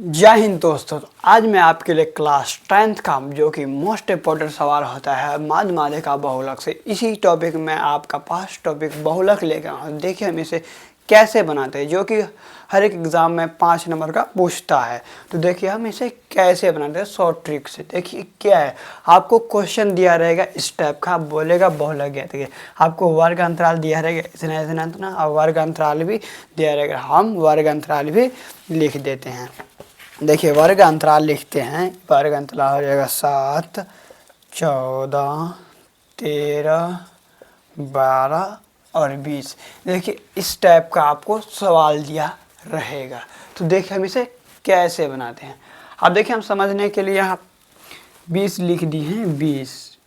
जय हिंद दोस्तों। आज मैं आपके लिए क्लास 10th का जो कि मोस्ट इम्पोर्टेंट सवाल होता है माध्य माध्यिका बहुलक से, इसी टॉपिक में आपका पास टॉपिक बहुलक लेकर आऊँ। देखिए हम इसे कैसे बनाते हैं, जो कि हर एक एग्ज़ाम में 5 नंबर का पूछता है। तो देखिए हम इसे कैसे बनाते हैं शॉर्ट ट्रिक से। देखिए क्या है, आपको क्वेश्चन दिया रहेगा इस टाइप का, आप बोलेगा बहुलक ज्ञात कीजिए। आपको वर्ग अंतराल दिया रहेगा इतना इतना इतना, और वर्ग अंतराल भी दिया रहेगा। हम वर्ग अंतराल भी लिख देते हैं। देखिए वर्ग अंतराल लिखते हैं। वर्ग अंतराल हो जाएगा 7, 14, 13, 12 और 20। देखिए इस टाइप का आपको सवाल दिया रहेगा। तो देखिए हम इसे कैसे बनाते हैं। अब देखिए हम समझने के लिए यहाँ 20 लिख दिए हैं, 20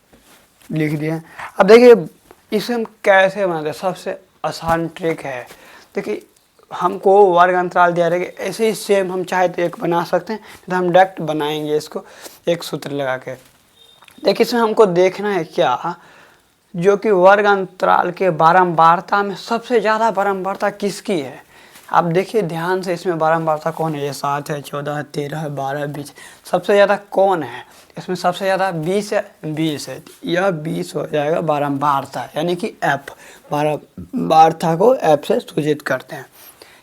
लिख दिए हैं। अब देखिए इसे हम कैसे बनाते हैं, सबसे आसान ट्रिक है। देखिए हमको वर्ग अंतराल दिया रहेगा, ऐसे ही सेम हम चाहे तो एक बना सकते हैं, तो हम डायरेक्ट बनाएंगे इसको एक सूत्र लगा के। देखिए इसमें हमको देखना है क्या, जो कि वर्ग अंतराल के बारंबारता में सबसे ज़्यादा बारंबारता किसकी है। आप देखिए ध्यान से, इसमें बारंबारता कौन है। ये 7 है, 14 है, 13 है, 12, 20। सबसे ज़्यादा कौन है इसमें, सबसे ज़्यादा 20 है, 20 है। यह 20 हो जाएगा बारंबारता, यानी कि एफ। बारंबारता को एफ से सूचित करते हैं,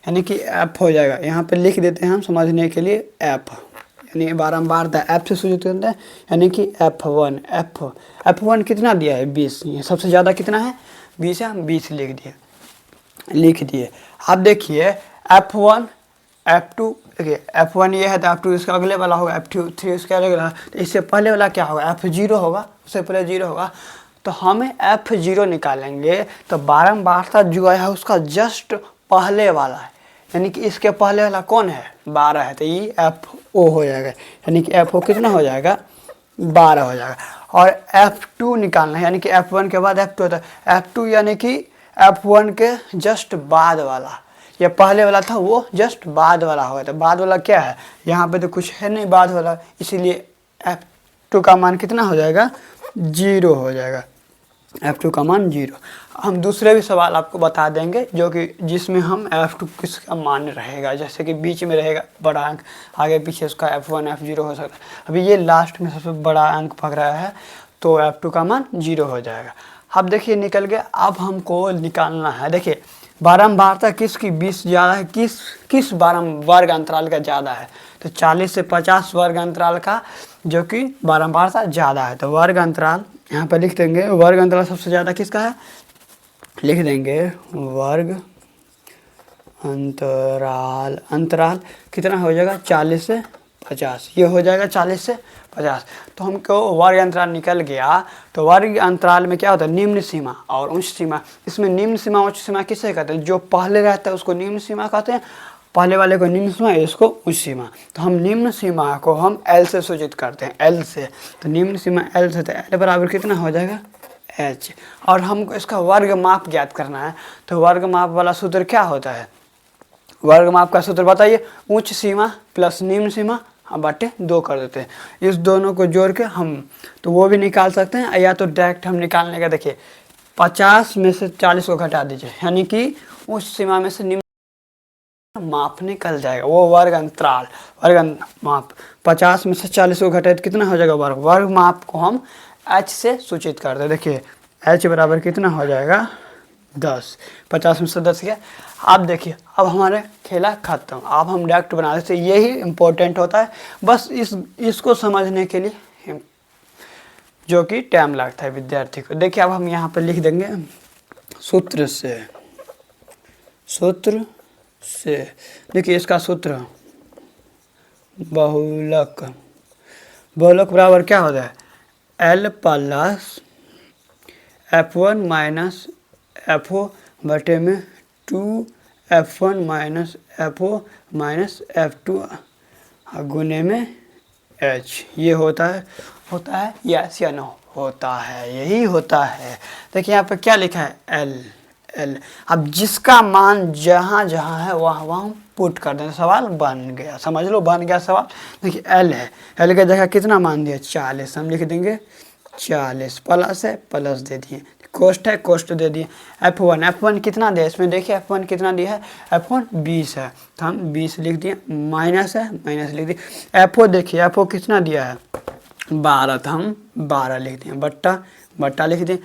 यानी कि एफ हो जाएगा। यहाँ पे लिख देते हैं हम समझने के लिए एफ, यानी बारंबारता एफ से सूचित करते हैं, यानी कि F1। F1 कितना दिया है, 20। ये सबसे ज़्यादा कितना है, 20 है। हम 20 लिख दिए। अब देखिए F1 F2, देखिए F1 ये है तो F2 इसका अगले वाला होगा, F3 इसका अगले वाला। तो इससे पहले वाला क्या होगा, F0 होगा, उससे पहले 0 होगा। तो हमें F0 निकालेंगे तो बारंबारता जो है उसका जस्ट पहले वाला है, यानी कि इसके पहले वाला कौन है, 12 है। तो ये FO हो जाएगा, यानी कि FO कितना हो जाएगा, 12 हो जाएगा। और F2 निकालना है, यानी कि F1 के बाद F2 होता है। F2 यानी कि F1 के जस्ट बाद वाला। ये पहले वाला था, वो जस्ट बाद वाला होगा। तो बाद वाला क्या है, यहाँ पे तो कुछ है नहीं बाद वाला, इसीलिए F2 का मान कितना हो जाएगा, 0 हो जाएगा। F2 का मान 0। हम दूसरे भी सवाल आपको बता देंगे, जो कि जिसमें हम F2 किसका मान रहेगा। जैसे कि बीच में रहेगा बड़ा अंक, आगे पीछे उसका F1 F0 हो सकता है। अभी ये लास्ट में सबसे बड़ा अंक पकड़ रहा है, तो F2 का मान 0 हो जाएगा। अब देखिए निकल गया। अब हमको निकालना है, देखिए बारंबारता किसकी 20 ज़्यादा है, किस वर्ग अंतराल का ज़्यादा है। तो 40 से 50 वर्ग अंतराल का जो कि बारंबारता ज़्यादा है। तो वर्ग अंतराल यहाँ पर लिख देंगे, वर्ग अंतराल सबसे ज़्यादा किसका है, लिख देंगे वर्ग अंतराल कितना हो जाएगा, 40 से 50। ये हो जाएगा 40 से 50। तो हमको वर्ग अंतराल निकल गया। तो वर्ग अंतराल में क्या होता है, निम्न सीमा और उच्च सीमा। इसमें निम्न सीमा उच्च सीमा किसे कहते हैं, जो पहले रहता है उसको निम्न सीमा कहते हैं, पहले वाले को निम्न सीमा, इसको उच्च सीमा। तो हम निम्न सीमा को हम L से सूचित करते हैं, L से। तो निम्न सीमा L से, तो L बराबर कितना हो जाएगा, H। और हमको इसका वर्ग माप ज्ञात करना है। तो वर्ग माप वाला सूत्र क्या होता है, वर्ग माप का सूत्र बताइए, उच्च सीमा प्लस निम्न सीमा हम बटे 2 कर देते हैं। इस दोनों को जोड़ के हम तो वो भी निकाल सकते हैं, या तो डायरेक्ट हम निकालने का, देखिए 50 में से 40 को घटा दीजिए, यानी कि उच्च सीमा में से निम्न माप निकल जाएगा। वो वर्ग अंतराल, माप 50 में से 40 को घटाए तो कितना हो जाएगा, वर्ग माप को हम H से सूचित करते हैं। देखिए H बराबर कितना हो जाएगा, 10। 50 में से 10 गया। अब देखिए अब हमारे खेला खत्म। अब हम डायरेक्ट बना देते हैं, यही इम्पोर्टेंट होता है। बस इसको समझने के लिए जो कि टाइम लगता है विद्यार्थी को। देखिए अब हम यहाँ पर लिख देंगे सूत्र से। देखिए इसका सूत्र बहुलक बराबर क्या होता है, L plus F1 minus FO बटे में 2F1 minus FO minus F2 गुने में H। ये होता है यस या नो, होता है, यही होता है। देखिए यहाँ पे क्या लिखा है, L। अब जिसका मान जहाँ जहाँ है वहाँ पुट कर दें, सवाल बन गया, समझ लो बन गया सवाल। देखिए L है, L की जगह कितना मान दिया, 40। हम लिख देंगे 40, प्लस है, प्लस दे दिए। कोस्ट है, कोस्ट दे दिए। F1 कितना दिया इसमें, देखिए F1 कितना दिया है, F1 20 है तो हम 20 लिख दिए, माइनस है माइनस लिख दिए। F4 देखिए, F4 कितना दिया है 12 तो हम 12 लिख दिए, बट्टा लिख दिए।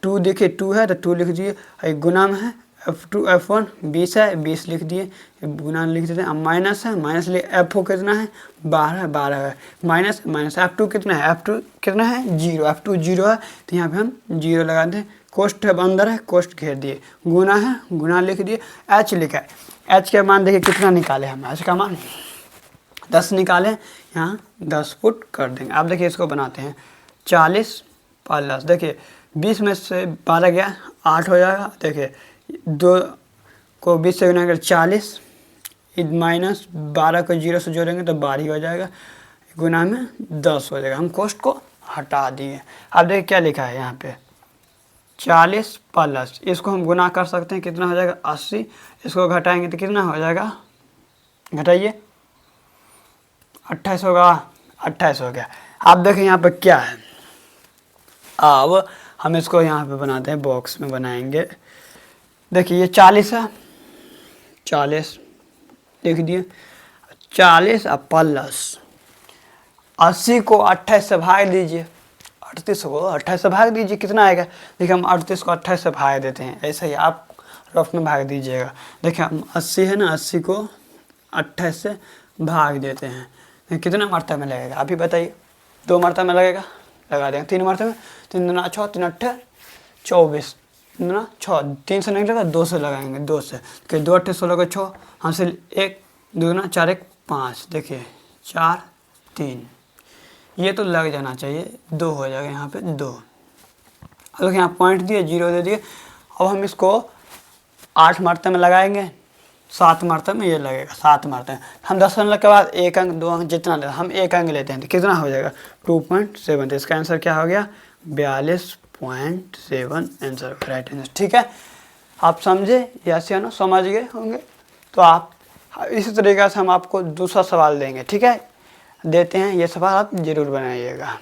2 देखिए 2 है तो 2 लिख दिए, गुना में है F1 20 है 20 लिख दिए, गुना लिख देते हैं। माइनस है माइनस लिए, F4 कितना है 12 है, माइनस माइनस F2 कितना है, F2 कितना है 0, F2 0 है तो यहाँ पे हम 0 लगा दें। कोष्ट है अंदर है, कोष्ट घेर दिए, गुना है गुना लिख दिए। H लिखा है, H का मान देखिए कितना निकाले हम, H का मान 10 निकालें, यहाँ 10 पुट कर देंगे। अब देखिए इसको बनाते हैं 40 प्लस, देखिए 20 में से 12 गया 8 हो जाएगा। देखिए 2 को 20 से गुना कर 40, माइनस 12 को 0 से जोड़ेंगे तो 12 हो जाएगा, गुना में 10 हो जाएगा। हम कोष्ट को हटा दिए। अब देखिए क्या लिखा है यहाँ पे 40 प्लस, इसको हम गुना कर सकते हैं, कितना हो जाएगा 80, इसको घटाएंगे तो कितना हो जाएगा, घटाइए 28 होगा, 28 हो गया। अब देखिए यहाँ पे क्या है, अब हम इसको यहाँ पे बनाते हैं, बॉक्स में बनाएंगे। देखिए ये 40 है, 40 लिख दिए, 40 और प्लस 80 को 28 से भाग दीजिए, 38 को 28 से भाग दीजिए, कितना आएगा। देखिए हम 38 को 28 से भाग देते हैं, ऐसे ही आप रफ में भाग दीजिएगा। देखिए हम 80 है ना, 80 को 28 से भाग देते हैं, कितना मरतबा में लगेगा अभी बताइए, 2 मरतबा में लगेगा, लगा देंगे 3 मरतबा में, 3 दूना 6, 3 8 24, 3 दूना 6, 3 से नहीं लगा 2 से लगाएंगे, 2 से कि 2 8 16 को 6, हमसे 1 2 दूना 4 1 5, देखिए 4 3, ये तो लग जाना चाहिए, 2 हो जाएगा यहाँ पे 2। अब देखिए यहाँ पॉइंट दिए, 0 दे दिए। अब हम इसको 8 मरतबे में लगाएंगे, 7 मरतबे में ये लगेगा, 7 मरतबे हम 10 अंक के बाद 1 अंक 2 अंक जितना ले हम 1 अंक लेते हैं तो कितना हो जाएगा 2.7। इसका आंसर क्या हो गया 42.7 आंसर, राइट आंसर। ठीक है, आप समझे, यस या नो, समझ गए होंगे तो आप इसी तरीके से हम आपको दूसरा सवाल देंगे। ठीक है, देते हैं, ये सवाल आप ज़रूर बनाइएगा।